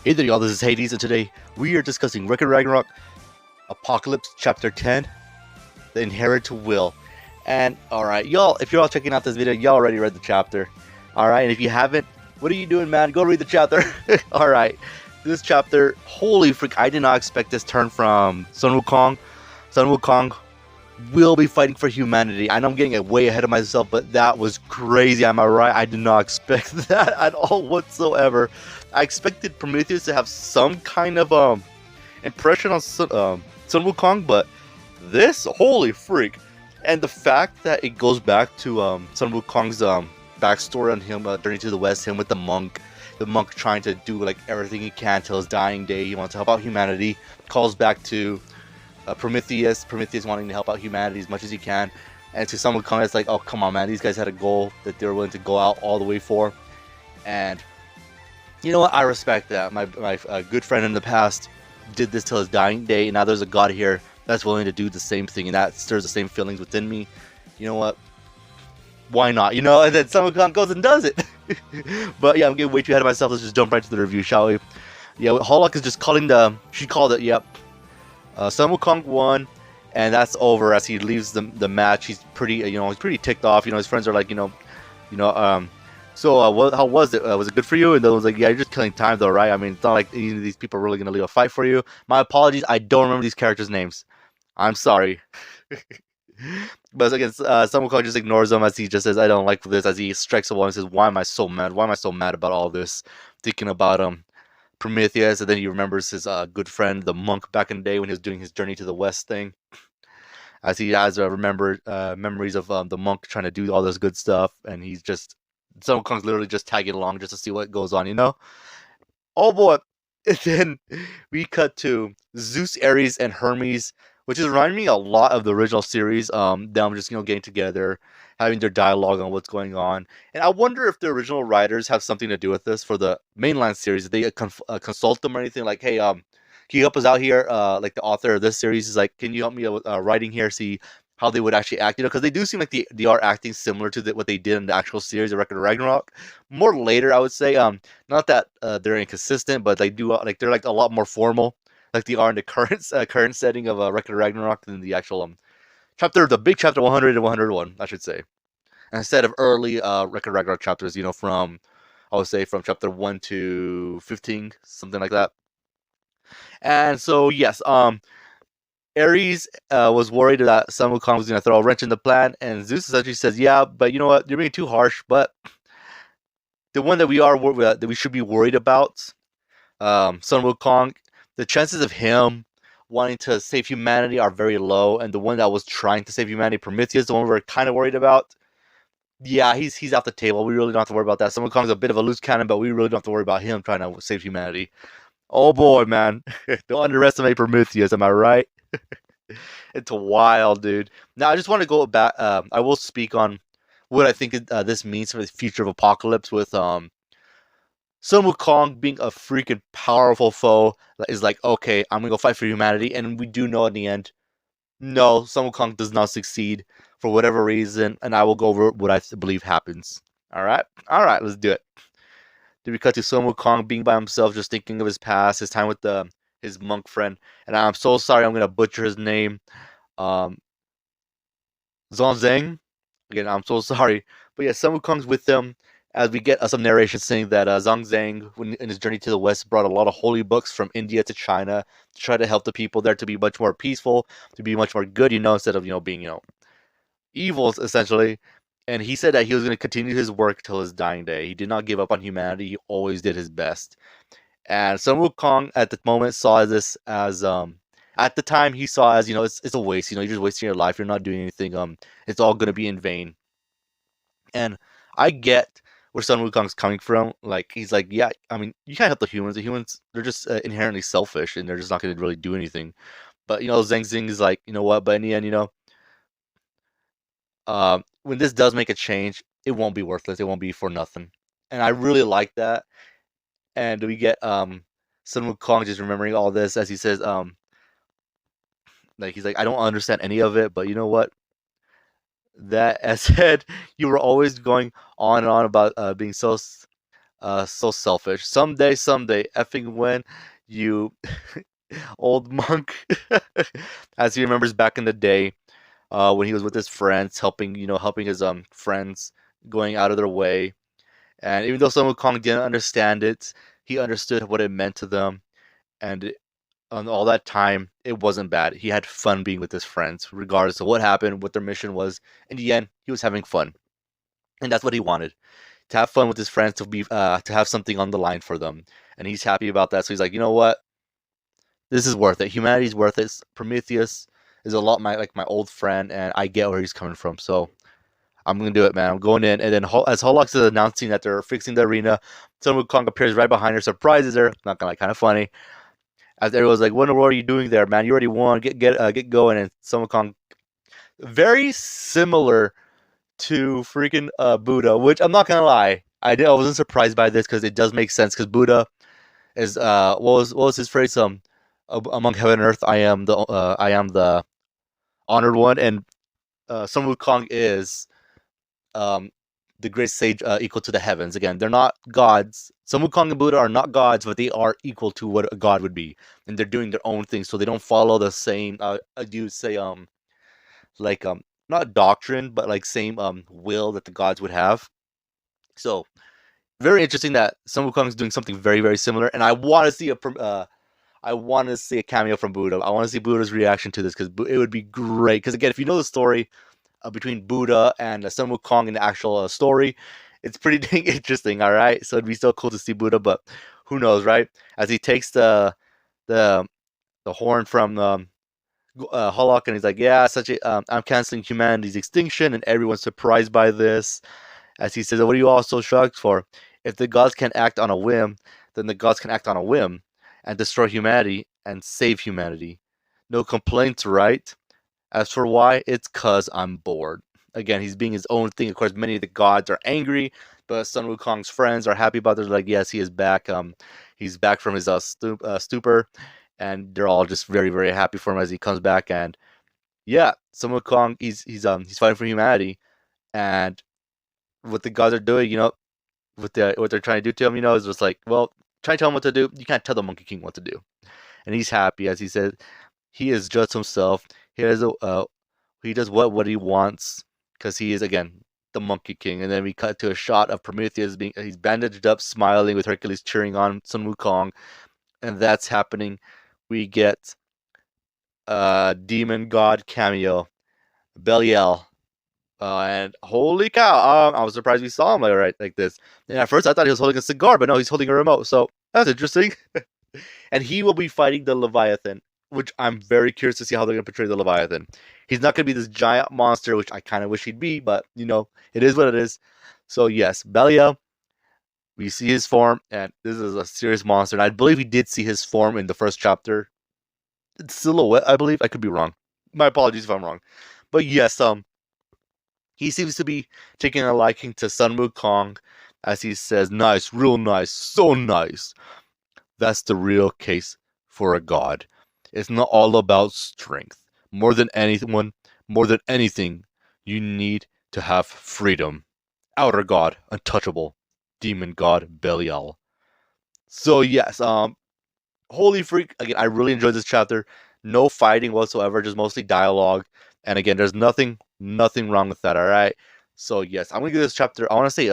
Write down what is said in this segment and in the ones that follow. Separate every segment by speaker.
Speaker 1: Hey there, y'all. This is Hades, and today we are discussing Ragnarok, Apocalypse, Chapter 10, The Inherent Will. And alright, y'all, if you're all checking out this video, y'all already read the chapter. Alright, and if you haven't, what are you doing, man? Go read the chapter. Alright, this chapter, holy freak, I did not expect this turn from Sun Wukong. Sun Wukong will be fighting for humanity. I know I'm getting way ahead of myself, but that was crazy. Am I right? I did not expect that at all whatsoever. I expected Prometheus to have some kind of impression on Sun Wukong, but this, holy freak! And the fact that it goes back to Sun Wukong's backstory on him, journey to the west, him with the monk trying to do like everything he can till his dying day. He wants to help out humanity. Calls back to Prometheus wanting to help out humanity as much as he can, and to Sun Wukong, it's like, oh come on, man, these guys had a goal that they were willing to go out all the way for, and you know what? I respect that. My good friend in the past did this till his dying day, and now there's a god here that's willing to do the same thing, and that stirs the same feelings within me. You know what? Why not? You know, and then Sun Wukong goes and does it. But yeah, I'm getting way too ahead of myself. Let's just jump right to the review, shall we? Yeah, Hollock is just calling she called it, yep. Sun Wukong won, and that's over as he leaves the match. He's pretty, he's pretty ticked off. You know, his friends are like, so how was it? Was it good for you? And then was like, yeah, you're just killing time though, right? I mean, it's not like any of these people are really gonna leave a fight for you. My apologies, I don't remember these characters' names. I'm sorry. But again, Sun Wukong just ignores them as he just says, I don't like this, as he strikes a wall and says, why am I so mad? Why am I so mad about all this? Thinking about Prometheus, and then he remembers his good friend, the monk, back in the day when he was doing his journey to the west thing. As he has remembered memories of the monk trying to do all this good stuff, and he's just Sun Wukong's literally just tagging along just to see what goes on, you know? Oh boy! And then we cut to Zeus, Ares, and Hermes, which is reminding me a lot of the original series. Them just getting together, having their dialogue on what's going on, and I wonder if the original writers have something to do with this for the mainline series. Did they consult them or anything? Like, hey, can you help us out here? Like the author of this series is like, can you help me with writing here? See how they would actually act, because they do seem like they are acting similar to what they did in the actual series, The Record of Ragnarok. More later, I would say. Not that they're inconsistent, but they do they're like a lot more formal, like they are in the current setting of Record of Ragnarok than the actual the big chapter 100 and 101, I should say, instead of early Record of Ragnarok chapters. From I would say from chapter 1 to 15, something like that. And so yes, Ares was worried that Sun Wukong was going to throw a wrench in the plan, and Zeus essentially says, "Yeah, but you know what? You're being too harsh. But the one that we should be worried about, Sun Wukong, the chances of him wanting to save humanity are very low, and the one that was trying to save humanity, Prometheus, the one we're kind of worried about, yeah, he's off the table. We really don't have to worry about that. Sun Wukong's a bit of a loose cannon, but we really don't have to worry about him trying to save humanity. Oh boy, man, don't underestimate Prometheus. Am I right?" It's wild, dude. Now, I just want to go back. I will speak on what I think this means for the future of Apocalypse with Sun Wukong being a freaking powerful foe. Is like, okay, I'm going to go fight for humanity. And we do know in the end, no, Sun Wukong does not succeed for whatever reason. And I will go over what I believe happens. All right, let's do it. Then we cut to Sun Wukong being by himself, just thinking of his past, his time with his monk friend. And I'm so sorry, I'm going to butcher his name. Zhang. Again, I'm so sorry. But yeah, Sun Wukong's with them as we get some narration saying that Zhang, when in his journey to the west, brought a lot of holy books from India to China to try to help the people there to be much more peaceful, to be much more good, instead of, being, evil, essentially. And he said that he was going to continue his work till his dying day. He did not give up on humanity. He always did his best. And Sun Wukong at the moment saw this as at the time he saw as it's a waste. You're just wasting your life. You're not doing anything. It's all gonna be in vain. And I get where Sun Wukong's coming from. Like, he's like, yeah, I mean, you can't help the humans. The humans, they're just inherently selfish, and they're just not gonna really do anything. But Zhang Zing is like, you know what? But in the end, when this does make a change, it won't be worthless. It won't be for nothing. And I really like that. And we get Sun Wukong just remembering all this as he says, like, he's like, I don't understand any of it, but you know what? That as said, you were always going on and on about being so So selfish. Someday, effing when, you old monk. As he remembers back in the day, when he was with his friends, helping his friends, going out of their way. And even though Sun Wukong didn't understand it, he understood what it meant to them. And on all that time, it wasn't bad. He had fun being with his friends, regardless of what happened, what their mission was. In the end, he was having fun, and that's what he wanted, to have fun with his friends, to have something on the line for them, and he's happy about that. So he's like, you know what, this is worth it. Humanity's worth it. Prometheus is a lot my old friend, and I get where he's coming from. So I'm gonna do it, man. I'm going in, and then as Hollox is announcing that they're fixing the arena, Sun Wukong appears right behind her, surprises her. Not gonna, like, kind of funny. As everyone's like, "What are you doing there, man? You already won. Get going." And Sun Wukong, very similar to freaking Buddha, which I'm not gonna lie, I wasn't surprised by this because it does make sense. Because Buddha is what was his phrase? Among heaven and earth, I am the honored one, and Sun Wukong is um the great sage, equal to the heavens. Again, they're not gods. Sun Wukong and Buddha are not gods, but they are equal to what a god would be, and they're doing their own thing, so they don't follow the same. You say like not doctrine, but like same will that the gods would have. So very interesting that Sun Wukong is doing something very, very similar, and I want to see a cameo from Buddha. I want to see Buddha's reaction to this because it would be great. Because again, if you know the story between Buddha and Sun Wukong in the actual story, it's pretty dang interesting. All right, so it'd be so cool to see Buddha, but who knows, right? As he takes the the horn from Hollock, and he's like, "Yeah, I'm canceling humanity's extinction," and everyone's surprised by this. As he says, "What are you all so shocked for? If the gods can act on a whim, then the gods can act on a whim and destroy humanity and save humanity. No complaints, right? As for why, it's 'cause I'm bored." Again, he's being his own thing. Of course, many of the gods are angry, but Sun Wukong's friends are happy about this. Like, yes, he is back. He's back from his stupor, and they're all just very, very happy for him as he comes back. And yeah, Sun Wukong, he's fighting for humanity, and what the gods are doing, what they're trying to do to him, is just like, well, try to tell him what to do. You can't tell the Monkey King what to do. And he's happy, as he said, he is just himself. He does what he wants because he is, again, the Monkey King. And then we cut to a shot of Prometheus he's bandaged up, smiling, with Hercules cheering on Sun Wukong, and that's happening. We get a demon god cameo, Belial. And holy cow, I was surprised we saw him like this. And at first I thought he was holding a cigar, but no, he's holding a remote. So that's interesting. And he will be fighting the Leviathan, which I'm very curious to see how they're going to portray the Leviathan. He's not going to be this giant monster, which I kind of wish he'd be, but it is what it is. So yes, Belial, we see his form, and this is a serious monster. And I believe we did see his form in the first chapter. It's silhouette, I believe. I could be wrong. My apologies if I'm wrong. But yes, he seems to be taking a liking to Sun Wukong, as he says, "Nice, real nice, so nice. That's the real case for a god. It's not all about strength. More than anything, you need to have freedom. Outer god, untouchable. Demon god, Belial." So yes, holy freak! Again, I really enjoyed this chapter. No fighting whatsoever, just mostly dialogue. And again, there's nothing wrong with that. All right. So yes, I'm gonna give this chapter. I want to say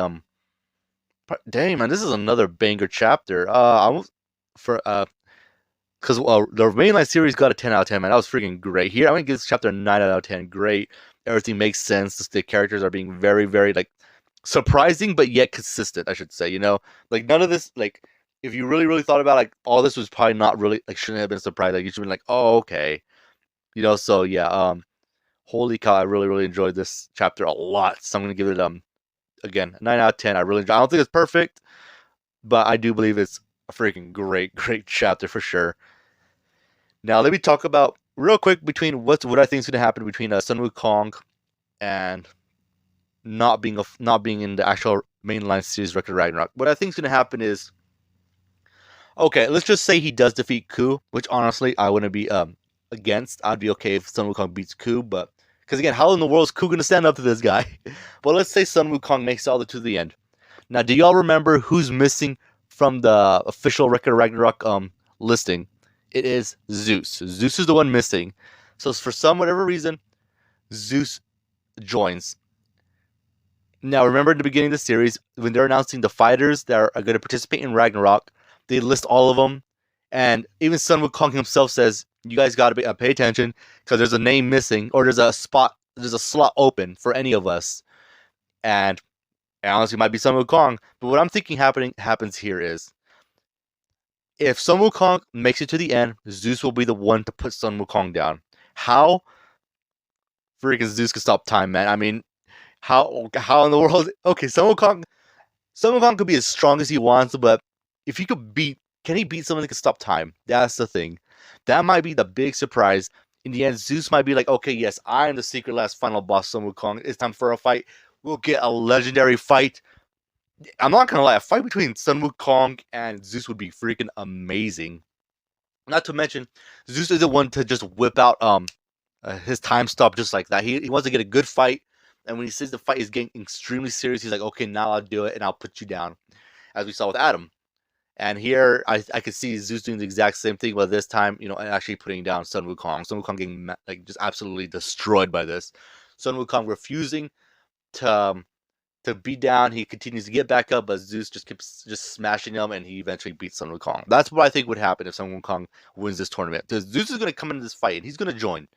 Speaker 1: dang man, this is another banger chapter. I was for because the mainline series got a 10 out of 10. Man, that was freaking great. Here, I'm gonna give this chapter a 9 out of 10. Great. Everything makes sense. The characters are being very, very like surprising, but yet consistent. I should say. Like none of this like. If you really, really thought about all this was probably not really shouldn't have been surprised. Like you should have been like, oh okay, So yeah, holy cow, I really, really enjoyed this chapter a lot. So I'm gonna give it again 9 out of 10. I don't think it's perfect, but I do believe it's a freaking great, great chapter for sure. Now let me talk about real quick between what I think is gonna happen between Sun Wukong and not being in the actual mainline series Record Ragnarok. What I think is gonna happen is, okay, let's just say he does defeat Ku, which honestly I wouldn't be against. I'd be okay if Sun Wukong beats Ku, but because again, how in the world is Ku gonna stand up to this guy? But let's say Sun Wukong makes it all the way to the end. Now, do y'all remember who's missing from the official Record of Ragnarok listing? It is Zeus. Zeus is the one missing. So for some whatever reason, Zeus joins. Now, remember in the beginning of the series, when they're announcing the fighters that are going to participate in Ragnarok, they list all of them. And even Sun Wukong himself says, you guys got to pay attention because there's a name missing or there's a slot open for any of us. And honestly, it might be Sun Wukong. But what I'm thinking happens here is, if Sun Wukong makes it to the end, Zeus will be the one to put Sun Wukong down. How? Freaking Zeus can stop time, man. I mean, how in the world? Okay, Sun Wukong could be as strong as he wants, but if he could can he beat someone that can stop time? That's the thing. That might be the big surprise. In the end, Zeus might be like, okay, yes, I am the secret last final boss, Sun Wukong. It's time for a fight. We'll get a legendary fight. I'm not gonna lie, a fight between Sun Wukong and Zeus would be freaking amazing. Not to mention, Zeus isn't one to just whip out his time stop just like that. He wants to get a good fight, and when he sees the fight is getting extremely serious, he's like, okay, now I'll do it, and I'll put you down, as we saw with Adam. And here, I could see Zeus doing the exact same thing, but this time, actually putting down Sun Wukong. Sun Wukong getting just absolutely destroyed by this. Sun Wukong refusing to beat down. He continues to get back up, but Zeus just keeps smashing him, and he eventually beats Sun Wukong. That's what I think would happen if Sun Wukong wins this tournament. Because Zeus is going to come into this fight, and he's going to join.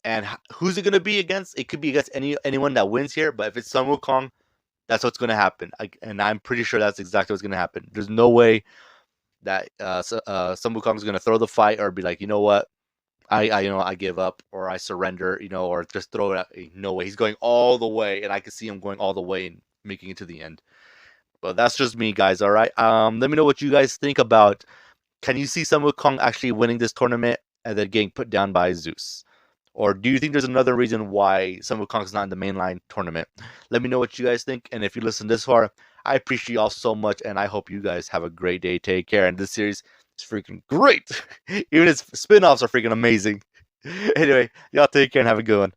Speaker 1: And who's it going to be against? It could be against anyone that wins here, but if it's Sun Wukong, that's what's going to happen. And I'm pretty sure that's exactly what's going to happen. There's no way that Sun Wukong is going to throw the fight or be like, you know what, I give up or I surrender, or just throw it out. No way. He's going all the way, and I can see him going all the way and making it to the end. But that's just me, guys. All right. Let me know what you guys think about. Can you see Sun Wukong actually winning this tournament and then getting put down by Zeus? Or do you think there's another reason why Sun Wukong's not in the mainline tournament? Let me know what you guys think. And if you listen this far, I appreciate y'all so much. And I hope you guys have a great day. Take care. And this series is freaking great. Even its spin-offs are freaking amazing. Anyway, y'all take care and have a good one.